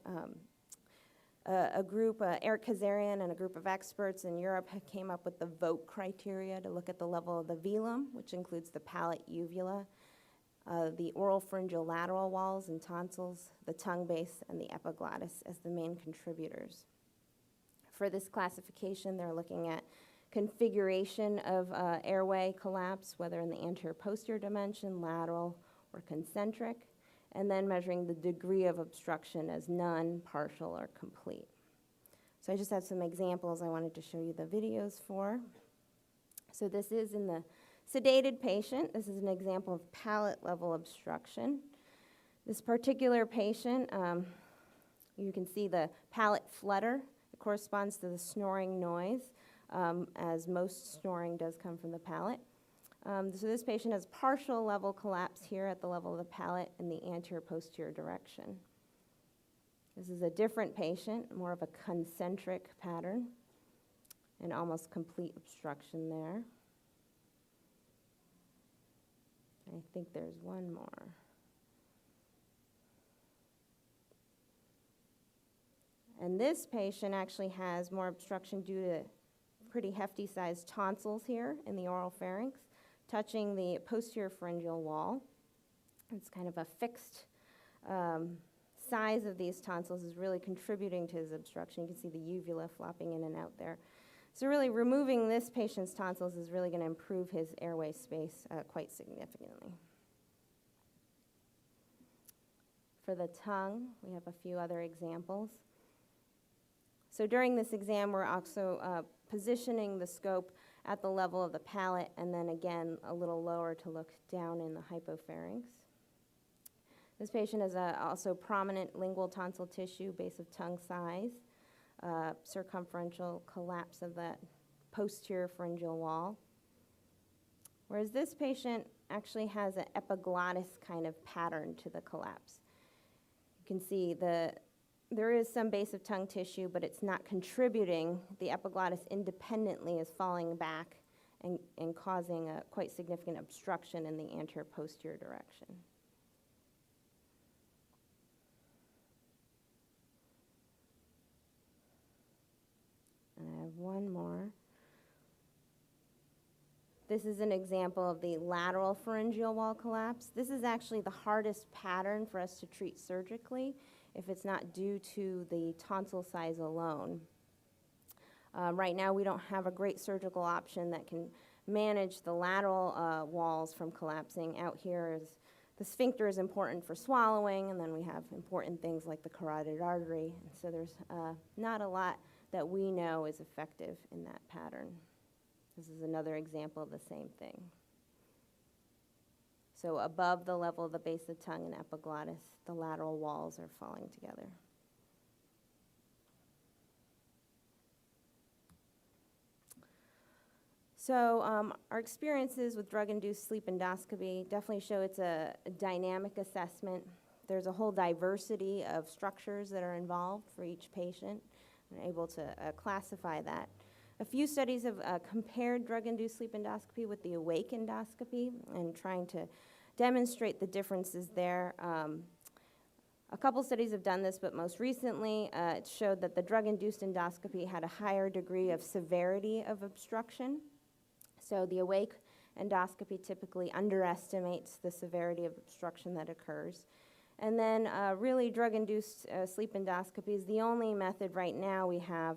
A group, Eric Kazarian and a group of experts in Europe came up with the VOTE criteria to look at the level of the velum, which includes the palate uvula, the oral pharyngeal lateral walls and tonsils, the tongue base, and the epiglottis as the main contributors. For this classification, they're looking at configuration of airway collapse, whether in the anterior-posterior dimension, lateral, or concentric, and then measuring the degree of obstruction as none, partial, or complete. So I just have some examples I wanted to show you the videos for. So this is in the sedated patient. This is an example of palate level obstruction. This particular patient, you can see the palate flutter. It corresponds to the snoring noise, as most snoring does come from the palate. So this patient has partial level collapse here at the level of the palate in the anterior-posterior direction. This is a different patient, more of a concentric pattern, and almost complete obstruction there. I think there's one more. And this patient actually has more obstruction due to pretty hefty sized tonsils here in the oral pharynx, touching the posterior pharyngeal wall. It's kind of a fixed size of these tonsils is really contributing to his obstruction. You can see the uvula flopping in and out there. So really removing this patient's tonsils is really going to improve his airway space quite significantly. For the tongue, we have a few other examples. So during this exam, we're also positioning the scope at the level of the palate, and then again a little lower to look down in the hypopharynx. This patient has also prominent lingual tonsil tissue, base of tongue size, circumferential collapse of that posterior pharyngeal wall. Whereas this patient actually has an epiglottis kind of pattern to the collapse. You can see there is some base of tongue tissue, but it's not contributing. The epiglottis independently is falling back and causing a quite significant obstruction in the anterior-posterior direction. And I have one more. This is an example of the lateral pharyngeal wall collapse. This is actually the hardest pattern for us to treat surgically if it's not due to the tonsil size alone. Right now, we don't have a great surgical option that can manage the lateral walls from collapsing. Out here is the sphincter is important for swallowing, and then we have important things like the carotid artery. And so there's not a lot that we know is effective in that pattern. This is another example of the same thing. So above the level of the base of tongue and epiglottis, the lateral walls are falling together. So our experiences with drug-induced sleep endoscopy definitely show it's a dynamic assessment. There's a whole diversity of structures that are involved for each patient. We're able to classify that. A few studies have compared drug-induced sleep endoscopy with the awake endoscopy and trying to demonstrate the differences there. A couple studies have done this, but most recently it showed that the drug-induced endoscopy had a higher degree of severity of obstruction. So the awake endoscopy typically underestimates the severity of obstruction that occurs. And then really drug-induced sleep endoscopy is the only method right now we have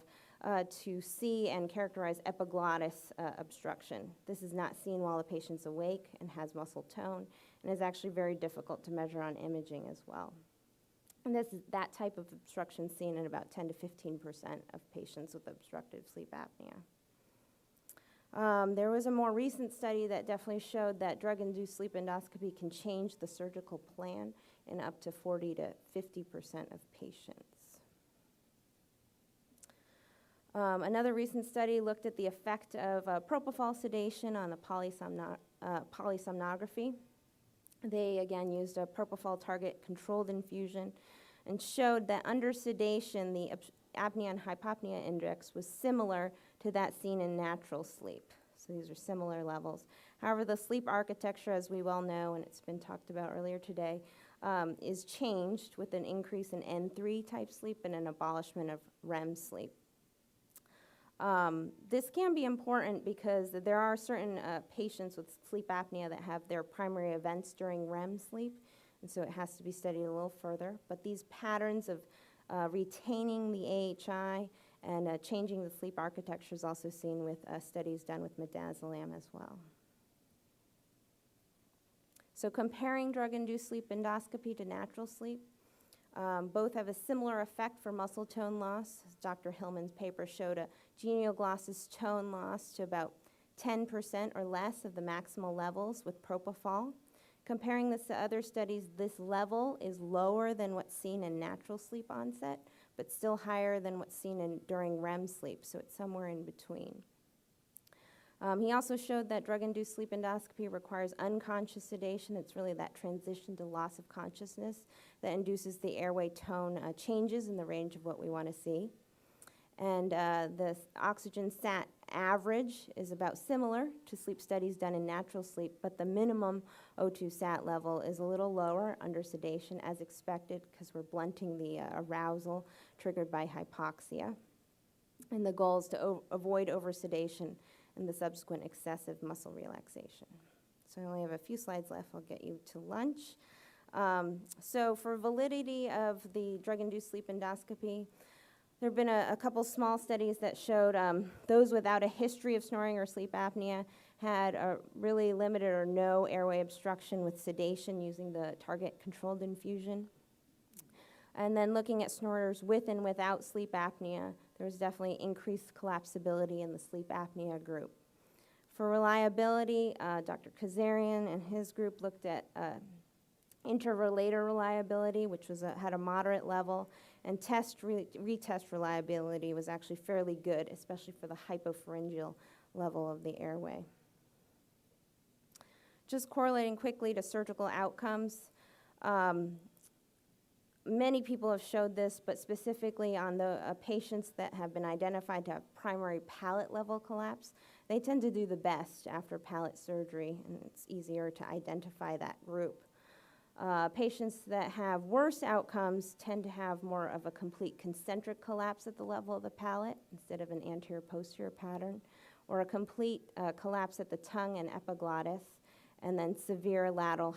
to see and characterize epiglottis obstruction. This is not seen while the patient's awake and has muscle tone, and is actually very difficult to measure on imaging as well. And that type of obstruction seen in about 10 to 15% of patients with obstructive sleep apnea. There was a more recent study that definitely showed that drug-induced sleep endoscopy can change the surgical plan in up to 40 to 50% of patients. Another recent study looked at the effect of propofol sedation on the polysomnography. They, again, used a propofol target controlled infusion and showed that under sedation, the apnea and hypopnea index was similar to that seen in natural sleep. So these are similar levels. However, the sleep architecture, as we well know, and it's been talked about earlier today, is changed with an increase in N3 type sleep and an abolishment of REM sleep. This can be important because there are certain patients with sleep apnea that have their primary events during REM sleep, and so it has to be studied a little further. But these patterns of retaining the AHI and changing the sleep architecture is also seen with studies done with midazolam as well. So comparing drug-induced sleep endoscopy to natural sleep, both have a similar effect for muscle tone loss. As Dr. Hillman's paper showed a genioglossus tone loss to about 10% or less of the maximal levels with propofol. Comparing this to other studies, this level is lower than what's seen in natural sleep onset, but still higher than what's seen during REM sleep, so it's somewhere in between. He also showed that drug-induced sleep endoscopy requires unconscious sedation. It's really that transition to loss of consciousness that induces the airway tone changes in the range of what we want to see. And the oxygen sat average is about similar to sleep studies done in natural sleep, but the minimum O2 sat level is a little lower under sedation as expected because we're blunting the arousal triggered by hypoxia. And the goal is to avoid oversedation and the subsequent excessive muscle relaxation. So I only have a few slides left. I'll get you to lunch. So for validity of the drug-induced sleep endoscopy, there have been a couple small studies that showed those without a history of snoring or sleep apnea had a really limited or no airway obstruction with sedation using the target controlled infusion. And then looking at snorers with and without sleep apnea, there was definitely increased collapsibility in the sleep apnea group. For reliability, Dr. Kazarian and his group looked at interrelator reliability, which had a moderate level, and retest reliability was actually fairly good, especially for the hypopharyngeal level of the airway. Just correlating quickly to surgical outcomes, many people have showed this, but specifically on the patients that have been identified to have primary palate level collapse, they tend to do the best after palate surgery, and it's easier to identify that group. Patients that have worse outcomes tend to have more of a complete concentric collapse at the level of the palate instead of an anterior-posterior pattern, or a complete collapse at the tongue and epiglottis, and then severe lateral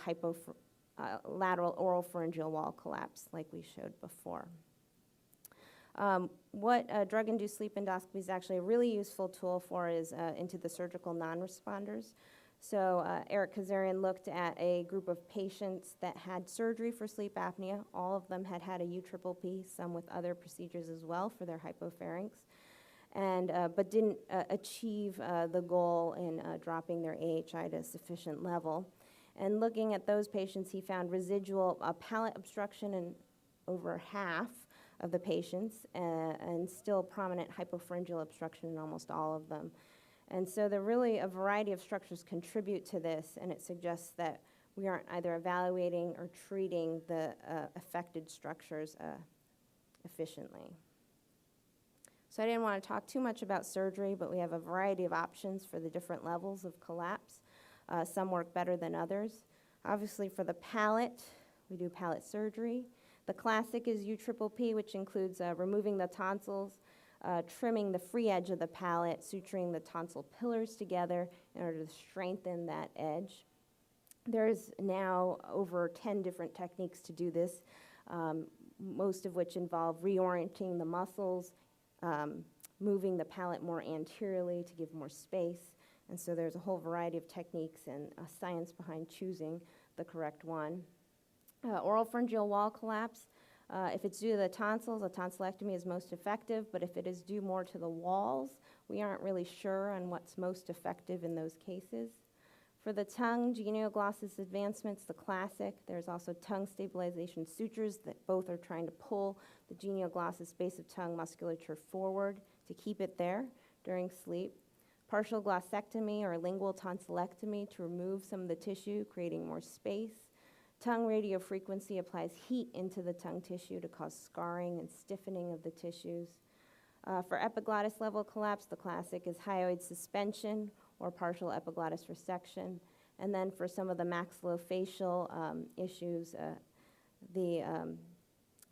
oropharyngeal wall collapse like we showed before. What drug-induced sleep endoscopy is actually a really useful tool for is into the surgical non-responders. So Eric Kazarian looked at a group of patients that had surgery for sleep apnea. All of them had had a UPPP, some with other procedures as well for their hypopharynx, and but didn't achieve the goal in dropping their AHI to a sufficient level. And looking at those patients, he found residual palate obstruction in over half of the patients and still prominent hypopharyngeal obstruction in almost all of them. And so there really a variety of structures contribute to this, and it suggests that we aren't either evaluating or treating the affected structures efficiently. So I didn't want to talk too much about surgery, but we have a variety of options for the different levels of collapse. Some work better than others. Obviously for the palate, we do palate surgery. The classic is UPPP, which includes removing the tonsils, trimming the free edge of the palate, suturing the tonsil pillars together in order to strengthen that edge. There's now over 10 different techniques to do this, most of which involve reorienting the muscles, moving the palate more anteriorly to give more space. And so there's a whole variety of techniques and science behind choosing the correct one. Oropharyngeal wall collapse. If it's due to the tonsils, a tonsillectomy is most effective, but if it is due more to the walls, we aren't really sure on what's most effective in those cases. For the tongue, genioglossus advancements, the classic. There's also tongue stabilization sutures that both are trying to pull the genioglossus base of tongue musculature forward to keep it there during sleep. Partial glossectomy or lingual tonsillectomy to remove some of the tissue, creating more space. Tongue radiofrequency applies heat into the tongue tissue to cause scarring and stiffening of the tissues. For epiglottis level collapse, the classic is hyoid suspension or partial epiglottis resection. And then for some of the maxillofacial issues, the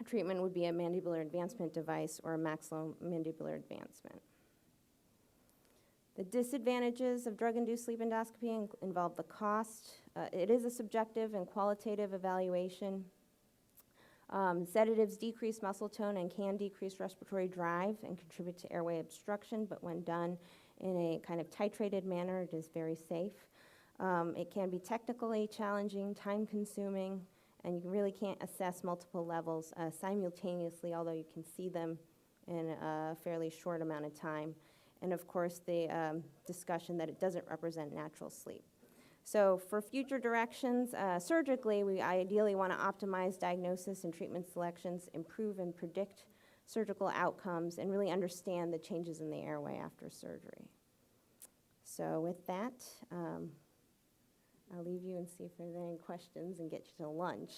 treatment would be a mandibular advancement device or a maxillomandibular advancement. The disadvantages of drug-induced sleep endoscopy involve the cost. It is a subjective and qualitative evaluation. Sedatives decrease muscle tone and can decrease respiratory drive and contribute to airway obstruction, but when done in a kind of titrated manner, it is very safe. It can be technically challenging, time-consuming, and you really can't assess multiple levels simultaneously, although you can see them in a fairly short amount of time. And of course, the discussion that it doesn't represent natural sleep. So for future directions, surgically, we ideally want to optimize diagnosis and treatment selections, improve and predict surgical outcomes, and really understand the changes in the airway after surgery. So with that, I'll leave you and see if there's any questions and get you to lunch.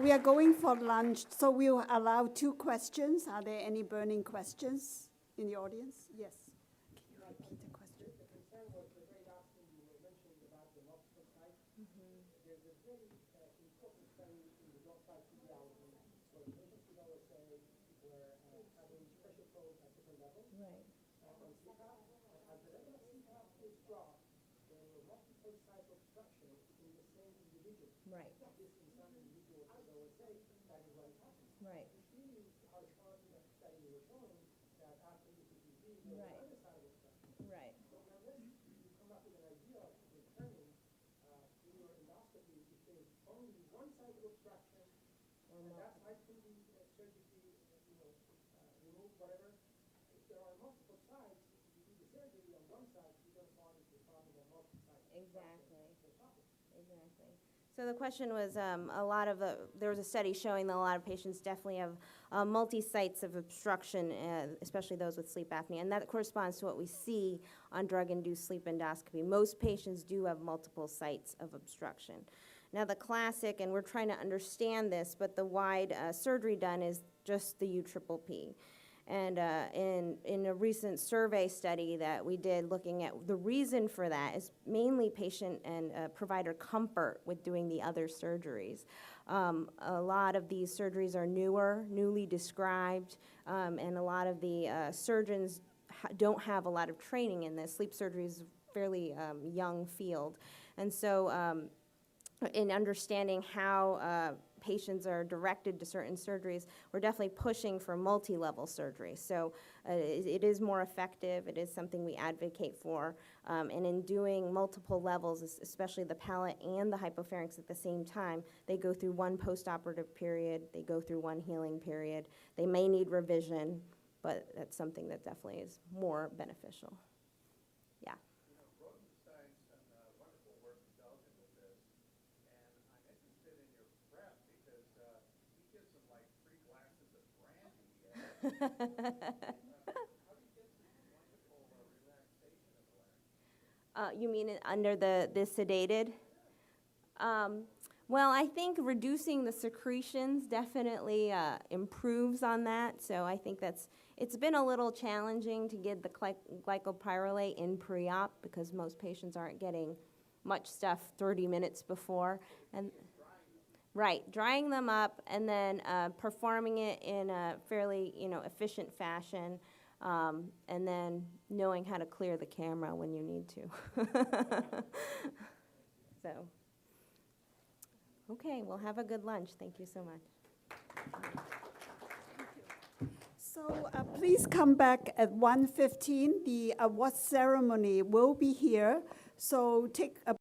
We are going for lunch, so we'll allow 2 questions. Are there any burning questions in the audience? Yes. Can you repeat the question? The concern was the very last thing you were mentioning about the multiple sites. There's a very important study in the blood type physiology. So the patients would always say we're having pressure probes at different levels. Right. On CPAP, and as the level of CPAP is dropped, there were multiple site obstruction in the same individual. Right. This in some individuals, as I would say, that is what is happening. Right. Which means our showing that study you were showing that after the PPG, there was Right. another side obstruction. Right. So unless you come up with an idea of determining in your endoscopy if there's only one side of obstruction, and that side can be surgically, removed, whatever. If there are multiple sides, if you do the surgery on one side, you don't find the problem on multiple sides. Exactly. Exactly. So the question was, there was a study showing that a lot of patients definitely have multi-sites of obstruction, especially those with sleep apnea, and that corresponds to what we see on drug-induced sleep endoscopy. Most patients do have multiple sites of obstruction. Now the classic, and we're trying to understand this, but the wide surgery done is just the UPPP. And in a recent survey study that we did looking at the reason for that is mainly patient and provider comfort with doing the other surgeries. A lot of these surgeries are newly described, and a lot of the surgeons don't have a lot of training in this. Sleep surgery is a fairly young field. And so in understanding how patients are directed to certain surgeries, we're definitely pushing for multi-level surgery. So it is more effective. It is something we advocate for. And in doing multiple levels, especially the palate and the hypopharynx at the same time, they go through one post-operative period. They go through one healing period. They may need revision, but that's something that definitely is more beneficial. Yeah. Rosensein's done wonderful work in Belgium with this, and I'm interested in your prep because he gives them like 3 glasses of brandy. How do you get this wonderful relaxation of the larynx? You mean under the sedated? Well, I think reducing the secretions definitely improves on that. So I think it's been a little challenging to get the glycopyrrolate in pre-op because most patients aren't getting much stuff 30 minutes before. And right, drying them up and then performing it in a fairly efficient fashion, and then knowing how to clear the camera when you need to. So. Okay, well, have a good lunch. Thank you so much. So please come back at 1:15. The award ceremony will be here. So take a